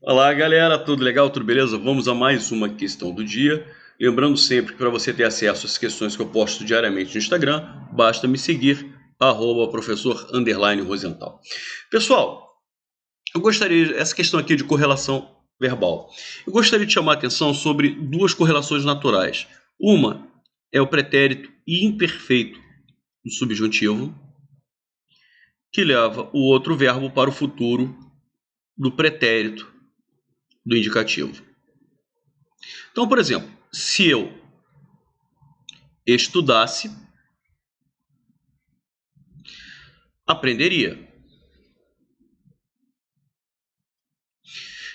Olá, galera, tudo legal? Tudo beleza? Vamos a mais uma questão do dia. Lembrando sempre que para você ter acesso às questões que eu posto diariamente no Instagram, basta me seguir, @professor_Rosenthal. Pessoal, essa questão aqui de correlação verbal. Eu gostaria de chamar a atenção sobre duas correlações naturais. Uma é o pretérito imperfeito do subjuntivo, que leva o outro verbo para o futuro do pretérito do indicativo. Então, por exemplo, se eu estudasse, aprenderia.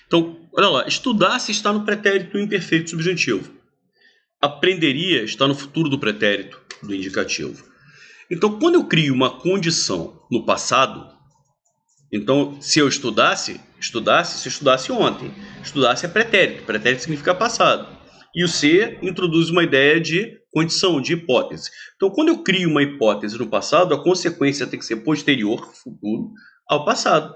Então, olha lá, estudasse está no pretérito imperfeito subjuntivo. Aprenderia está no futuro do pretérito do indicativo. Então, quando eu crio uma condição no passado, então, se eu estudasse, se eu estudasse ontem. Estudasse é pretérito, pretérito significa passado. E o ser introduz uma ideia de condição, de hipótese. Então, quando eu crio uma hipótese no passado, a consequência tem que ser posterior, futuro, ao passado.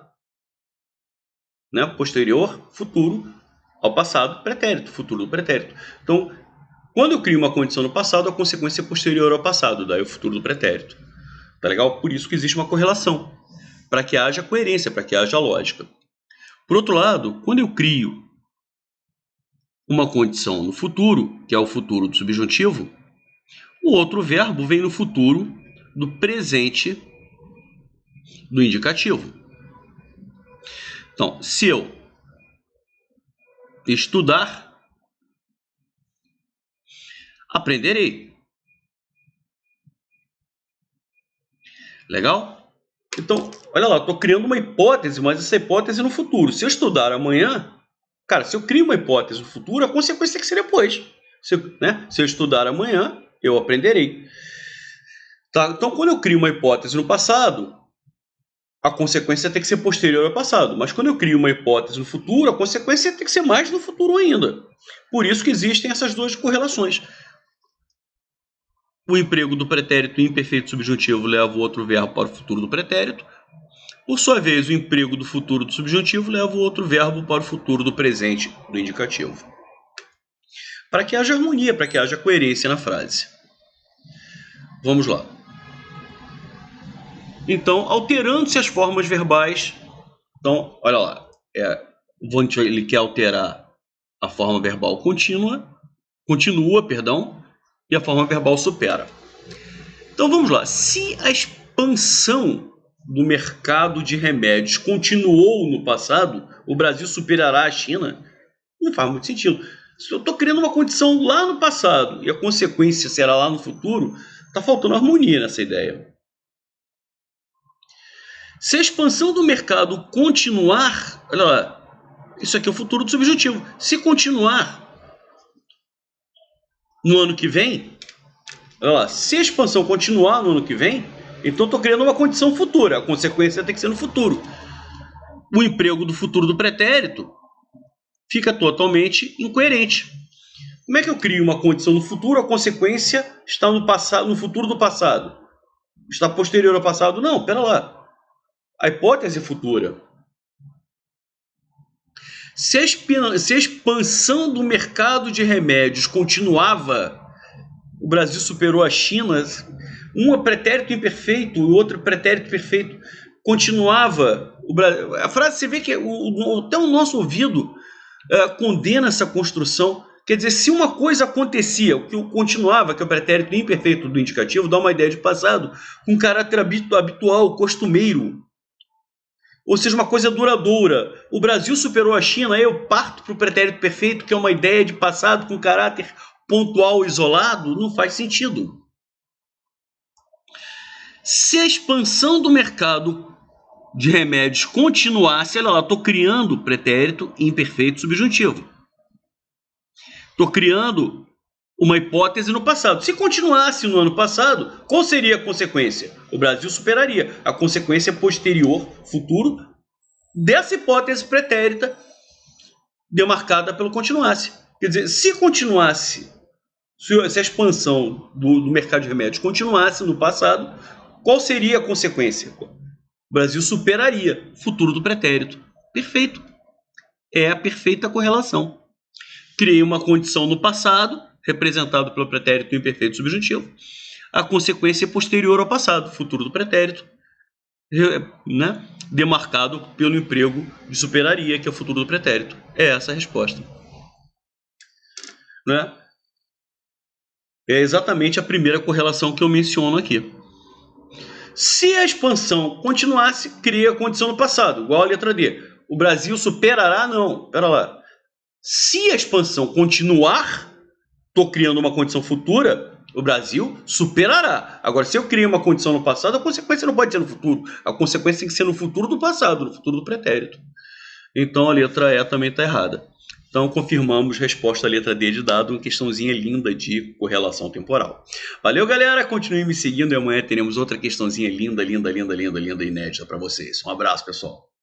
Né? Posterior, futuro, ao passado, pretérito, futuro do pretérito. Então, quando eu crio uma condição no passado, a consequência é posterior ao passado, daí o futuro do pretérito. Tá legal? Por isso que existe uma correlação, para que haja coerência, para que haja lógica. Por outro lado, quando eu crio uma condição no futuro, que é o futuro do subjuntivo, o outro verbo vem no futuro do presente do indicativo. Então, se eu estudar, aprenderei. Legal? Então, olha lá, estou criando uma hipótese, mas essa hipótese no futuro. Se eu estudar amanhã, cara, se eu crio uma hipótese no futuro, a consequência tem que ser depois. Se eu estudar amanhã, eu aprenderei. Tá? Então, quando eu crio uma hipótese no passado, a consequência tem que ser posterior ao passado. Mas quando eu crio uma hipótese no futuro, a consequência tem que ser mais no futuro ainda. Por isso que existem essas duas correlações. O emprego do pretérito imperfeito subjuntivo leva o outro verbo para o futuro do pretérito. Por sua vez, o emprego do futuro do subjuntivo leva o outro verbo para o futuro do presente do indicativo. Para que haja harmonia, para que haja coerência na frase. Vamos lá. Então, alterando-se as formas verbais. Então, olha lá. Ele quer alterar a forma verbal continua, e a forma verbal supera. Então, vamos lá. Se a expansão do mercado de remédios continuou no passado, o Brasil superará a China? Não faz muito sentido. Se eu estou criando uma condição lá no passado e a consequência será lá no futuro, está faltando harmonia nessa ideia. Se a expansão do mercado continuar, olha lá, isso aqui é o futuro do subjuntivo. Se continuar no ano que vem, olha lá, se a expansão continuar no ano que vem, então estou criando uma condição futura. A consequência tem que ser no futuro. O emprego do futuro do pretérito fica totalmente incoerente. Como é que eu crio uma condição no futuro? A consequência está no passado, no futuro do passado. Está posterior ao passado? Não, pera lá. A hipótese é futura. Se a expansão do mercado de remédios continuava, o Brasil superou a China, um é pretérito imperfeito, o outro pretérito perfeito, continuava. A frase, você vê que até o nosso ouvido condena essa construção. Quer dizer, se uma coisa acontecia, o que continuava, que é o pretérito imperfeito do indicativo, dá uma ideia de passado, com caráter habitual, costumeiro. Ou seja, uma coisa duradoura. O Brasil superou a China, aí eu parto para o pretérito perfeito, que é uma ideia de passado com caráter pontual, isolado, não faz sentido. Se a expansão do mercado de remédios continuasse, olha lá, estou criando pretérito imperfeito subjuntivo. Estou criando uma hipótese no passado. Se continuasse no ano passado, qual seria a consequência? O Brasil superaria. A consequência posterior, futuro, dessa hipótese pretérita demarcada pelo continuasse. Quer dizer, se continuasse, se a expansão do mercado de remédios continuasse no passado, qual seria a consequência? O Brasil superaria. Futuro do pretérito. Perfeito. é a perfeita correlação. Criei uma condição no passado, representado pelo pretérito imperfeito subjuntivo. A consequência é posterior ao passado, futuro do pretérito, né? Demarcado pelo emprego de superaria, que é o futuro do pretérito. É essa a resposta. Né? É exatamente a primeira correlação que eu menciono aqui. Se a expansão continuasse, cria a condição no passado, igual a letra D. O Brasil superará? Não, pera lá. Se a expansão continuar, estou criando uma condição futura, o Brasil superará. Agora, se eu criei uma condição no passado, a consequência não pode ser no futuro. A consequência tem que ser no futuro do passado, no futuro do pretérito. Então, a letra E também está errada. Então, confirmamos resposta à letra D de dado, uma questãozinha linda de correlação temporal. Valeu, galera. Continue me seguindo e amanhã teremos outra questãozinha linda, linda, linda, linda, linda e inédita para vocês. Um abraço, pessoal.